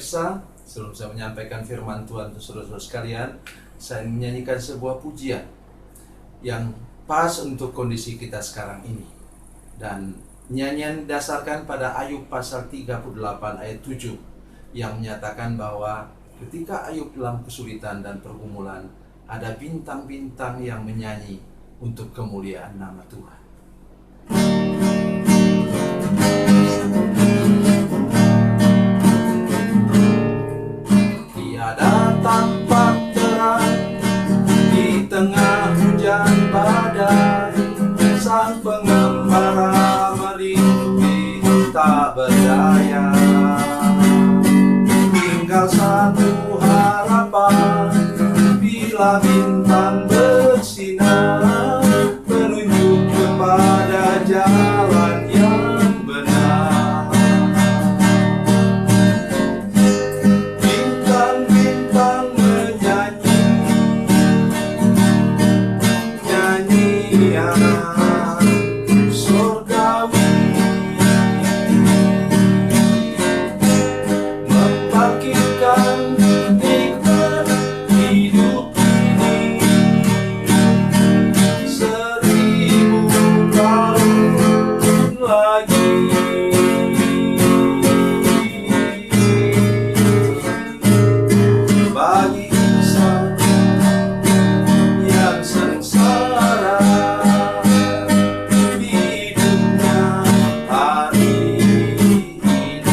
pemirsa, sebelum saya menyampaikan firman Tuhan untuk saudara-saudara sekalian, saya menyanyikan sebuah pujian yang pas untuk kondisi kita sekarang ini. Dan nyanyian didasarkan pada Ayub pasal 38 ayat 7 yang menyatakan bahwa ketika Ayub dalam kesulitan dan pergumulan, ada bintang-bintang yang menyanyi untuk kemuliaan nama Tuhan. Tiada tampak terang di tengah hujan badai, sang pengembara merintih tak berdaya. Tinggal satu harapan, bila bintang bersinar, menunjuk kepada jalan yang benar. Bintang-bintang menyanyi nyanyian surgawi, membangkitkan nikmat hidup ini 1000 tahun lagi. Bagi insan yang sengsara, hidupnya hari ini.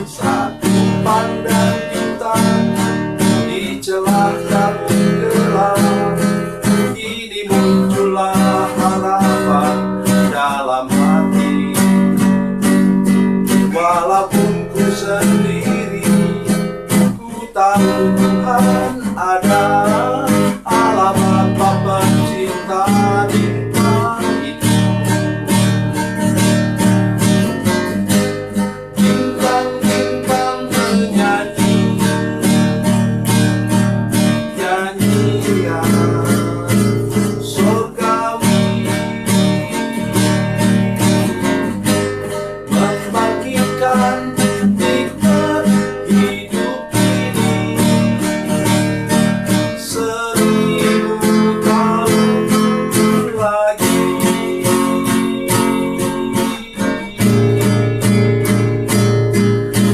Satu pandang bintang di celah kabut gelap, ini muncullah harapan dalam hati. Walaupun ku sendiri, ku tahu Tuhan ada. Alamat Bapa cinta bintang itu. Bintang-bintang menyanyi nyanyian surgawi, membangkitkan nikmat hidup ini 1000 tahun lagi.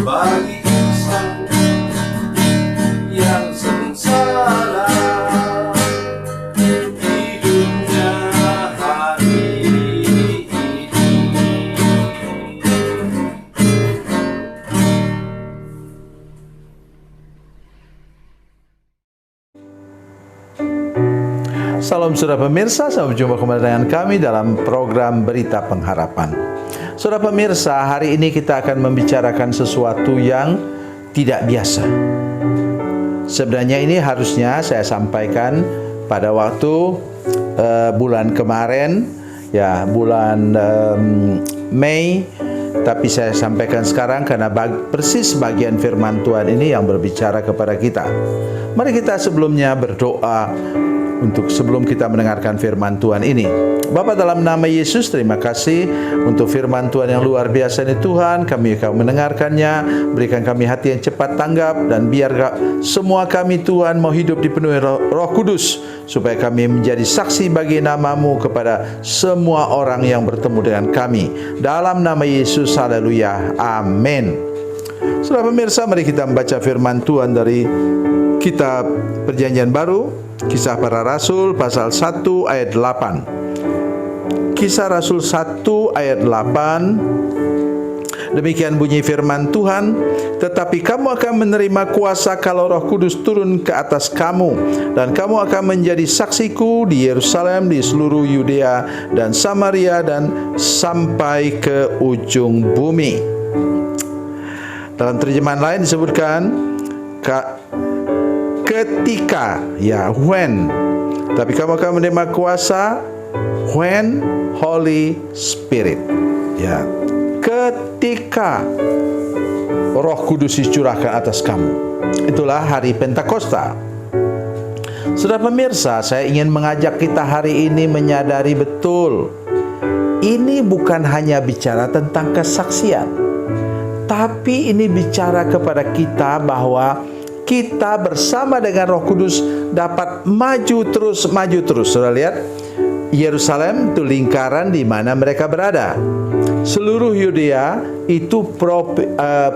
Bagi insan yang sengsara, hidupnya hari ini. Salam saudara pemirsa, sampai jumpa kembali dengan kami dalam program Berita Pengharapan. Saudara pemirsa, hari ini kita akan membicarakan sesuatu yang tidak biasa. Sebenarnya ini harusnya saya sampaikan pada waktu bulan kemarin, ya bulan Mei, tapi saya sampaikan sekarang karena persis bagian firman Tuhan ini yang berbicara kepada kita. Mari kita sebelumnya berdoa untuk sebelum kita mendengarkan firman Tuhan ini. Bapa, dalam nama Yesus, terima kasih untuk firman Tuhan yang luar biasa ini Tuhan. Kami akan mendengarkannya. Berikan kami hati yang cepat tanggap, dan biar semua kami Tuhan mau hidup dipenuhi Roh Kudus, supaya kami menjadi saksi bagi nama-Mu kepada semua orang yang bertemu dengan kami. Dalam nama Yesus, haleluya, amin. Saudara pemirsa, mari kita membaca firman Tuhan dari kitab Perjanjian Baru, Kisah Para Rasul pasal 1 ayat 8. Kisah Rasul 1 ayat 8. Demikian bunyi firman Tuhan, tetapi kamu akan menerima kuasa kalau Roh Kudus turun ke atas kamu, dan kamu akan menjadi saksiku di Yerusalem, di seluruh Yudea dan Samaria, dan sampai ke ujung bumi. Dalam terjemahan lain disebutkan ketika, ya, when. Tapi kamu akan menerima kuasa when Holy Spirit, ya, ketika Roh Kudus dicurahkan atas kamu. Itulah hari Pentakosta. Saudara pemirsa, saya ingin mengajak kita hari ini menyadari betul ini bukan hanya bicara tentang kesaksian, tapi ini bicara kepada kita bahwa kita bersama dengan Roh Kudus dapat maju terus. Saudara lihat, Yerusalem itu lingkaran di mana mereka berada. Seluruh Yudea itu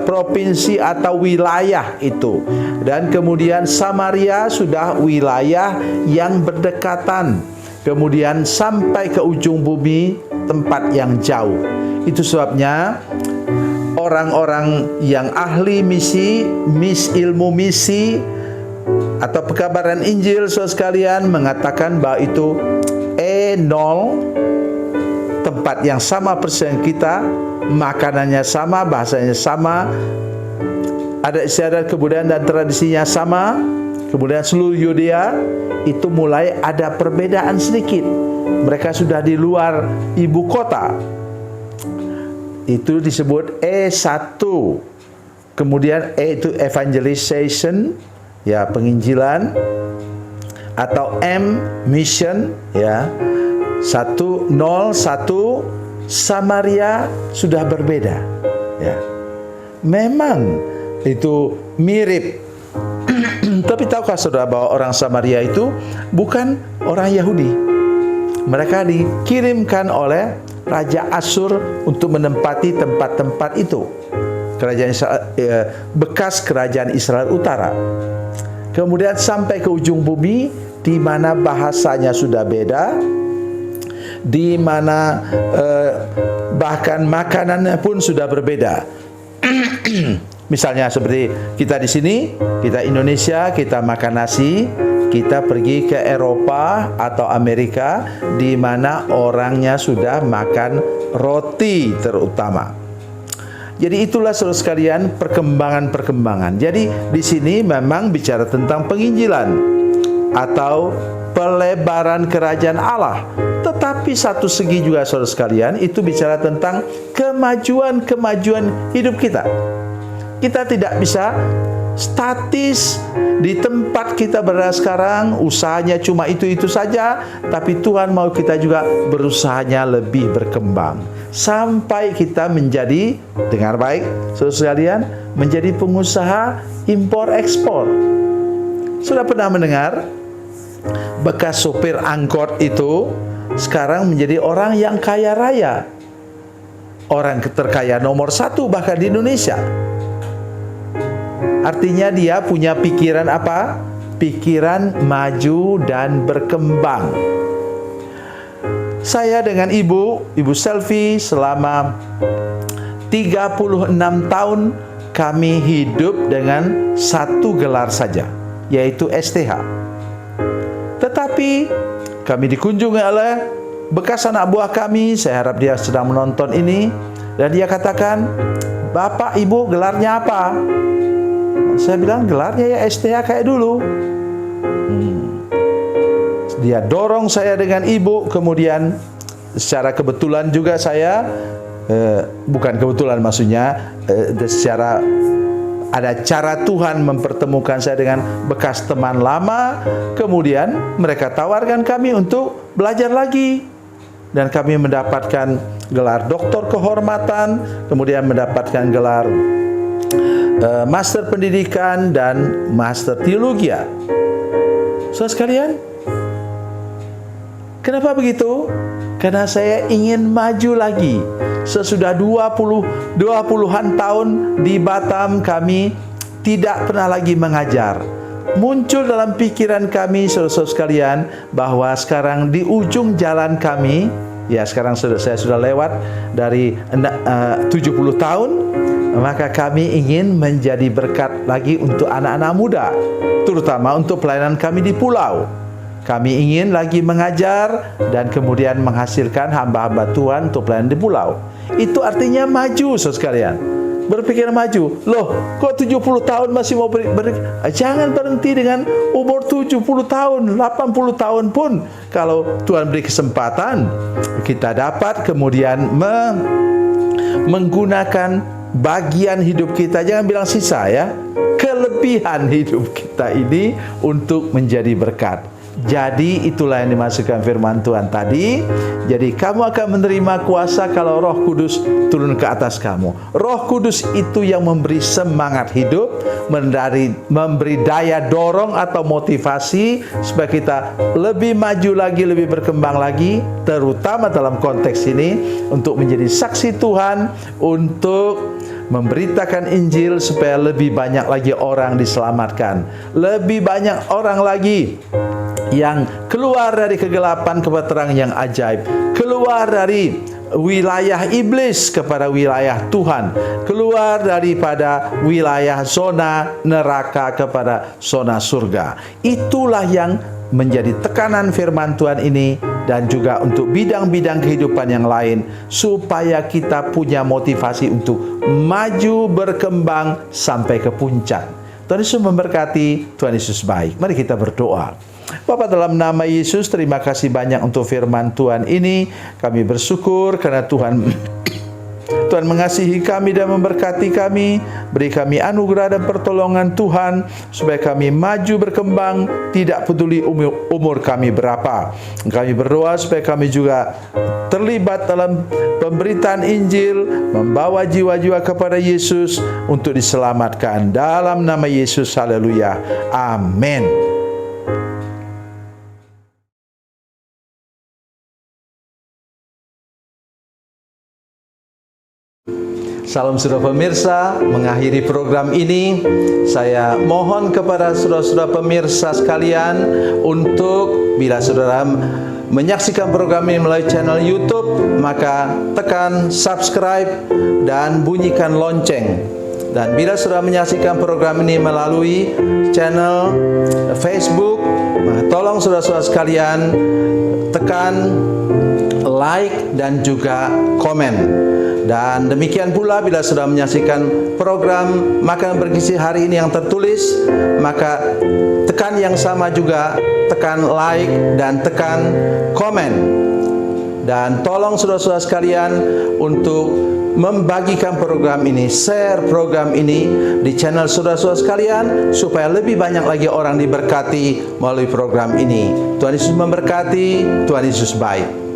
provinsi atau wilayah itu. Dan kemudian Samaria sudah wilayah yang berdekatan. Kemudian sampai ke ujung bumi, tempat yang jauh. Itu sebabnya orang-orang yang ahli misi, ilmu misi atau pekabaran Injil, saudara sekalian, mengatakan bahwa itu E0, tempat yang sama persis dengan kita, makanannya sama, bahasanya sama, adat istiadat, kebudayaan dan tradisinya sama. Kemudian seluruh Yudea itu mulai ada perbedaan sedikit. Mereka sudah di luar ibu kota. Itu disebut E1. Kemudian E itu evangelization, ya, penginjilan, atau M mission, ya. 101 Samaria sudah berbeda, ya. Memang itu mirip. Tapi tahukah saudara bahwa orang Samaria itu bukan orang Yahudi? Mereka dikirimkan oleh Raja Asyur untuk menempati tempat-tempat itu. Kerajaan Israel, bekas kerajaan Israel Utara. Kemudian sampai ke ujung bumi, di mana bahasanya sudah beda, di mana bahkan makanannya pun sudah berbeda. Misalnya seperti kita di sini, kita Indonesia, kita makan nasi, kita pergi ke Eropa atau Amerika, di mana orangnya sudah makan roti terutama. Jadi itulah saudara sekalian perkembangan-perkembangan. Jadi di sini memang bicara tentang penginjilan atau pelebaran kerajaan Allah. Tetapi satu segi juga saudara sekalian, itu bicara tentang kemajuan hidup kita. Kita tidak bisa statis di tempat kita berada sekarang, usahanya cuma itu-itu saja, tapi Tuhan mau kita juga berusahanya lebih berkembang sampai kita menjadi, dengar baik saudara sekalian, menjadi pengusaha impor ekspor. Sudah pernah mendengar bekas sopir angkot itu sekarang menjadi orang yang kaya raya, orang terkaya nomor 1 bahkan di Indonesia. Artinya dia punya pikiran apa? Pikiran maju dan berkembang. Saya dengan Ibu Selvi selama 36 tahun kami hidup dengan satu gelar saja, yaitu STH. Tetapi kami dikunjungi oleh bekas anak buah kami, saya harap dia sedang menonton ini, dan dia katakan, "Bapak, Ibu, gelarnya apa?" Saya bilang, gelarnya ya STH kayak dulu. Dia dorong saya dengan Ibu. Kemudian secara kebetulan juga saya, bukan kebetulan maksudnya, secara ada cara Tuhan mempertemukan saya dengan bekas teman lama. Kemudian mereka tawarkan kami untuk belajar lagi, dan kami mendapatkan gelar doktor kehormatan, kemudian mendapatkan gelar master pendidikan dan master teologi. Saudara sekalian, kenapa begitu? Karena saya ingin maju lagi. Sesudah 20-an tahun di Batam, kami tidak pernah lagi mengajar. Muncul dalam pikiran kami, saudara-saudara sekalian, bahwa sekarang di ujung jalan kami, ya sekarang saya sudah lewat dari 70 tahun, maka kami ingin menjadi berkat lagi untuk anak-anak muda, terutama untuk pelayanan kami di pulau. Kami ingin lagi mengajar dan kemudian menghasilkan hamba-hamba Tuhan untuk pelayanan di pulau. Itu artinya maju, saudara sekalian. Berpikir maju. Loh, kok 70 tahun masih mau jangan berhenti dengan umur 70 tahun, 80 tahun pun. Kalau Tuhan beri kesempatan, kita dapat kemudian menggunakan bagian hidup kita, jangan bilang sisa ya, kelebihan hidup kita ini untuk menjadi berkat. Jadi itulah yang dimaksudkan firman Tuhan tadi. Jadi kamu akan menerima kuasa kalau Roh Kudus turun ke atas kamu. Roh Kudus itu yang memberi semangat hidup, memberi daya dorong atau motivasi supaya kita lebih maju lagi, lebih berkembang lagi, terutama dalam konteks ini untuk menjadi saksi Tuhan, untuk memberitakan Injil supaya lebih banyak lagi orang diselamatkan, lebih banyak orang lagi yang keluar dari kegelapan kepada terang yang ajaib, keluar dari wilayah iblis kepada wilayah Tuhan, keluar daripada wilayah zona neraka kepada zona surga. Itulah yang menjadi tekanan firman Tuhan ini, dan juga untuk bidang-bidang kehidupan yang lain, supaya kita punya motivasi untuk maju berkembang sampai ke puncak. Tuhan Yesus memberkati, Tuhan Yesus baik. Mari kita berdoa. Bapa, dalam nama Yesus, terima kasih banyak untuk firman Tuhan ini. Kami bersyukur karena Tuhan mengasihi kami dan memberkati kami. Beri kami anugerah dan pertolongan Tuhan, supaya kami maju berkembang, tidak peduli umur kami berapa. Kami berdoa supaya kami juga terlibat dalam pemberitaan Injil, membawa jiwa-jiwa kepada Yesus untuk diselamatkan. Dalam nama Yesus, haleluya, amin. Salam saudara pemirsa, mengakhiri program ini, saya mohon kepada saudara-saudara pemirsa sekalian untuk bila saudara menyaksikan program ini melalui channel YouTube, maka tekan subscribe dan bunyikan lonceng. Dan bila saudara menyaksikan program ini melalui channel Facebook, maka tolong saudara-saudara sekalian tekan like dan juga komen. Dan demikian pula bila sudah menyaksikan program Makanan Bergizi hari ini yang tertulis, maka tekan yang sama juga, tekan like dan tekan komen. Dan tolong saudara-saudara sekalian untuk membagikan program ini, share program ini di channel saudara-saudara sekalian, supaya lebih banyak lagi orang diberkati melalui program ini. Tuhan Yesus memberkati, Tuhan Yesus baik.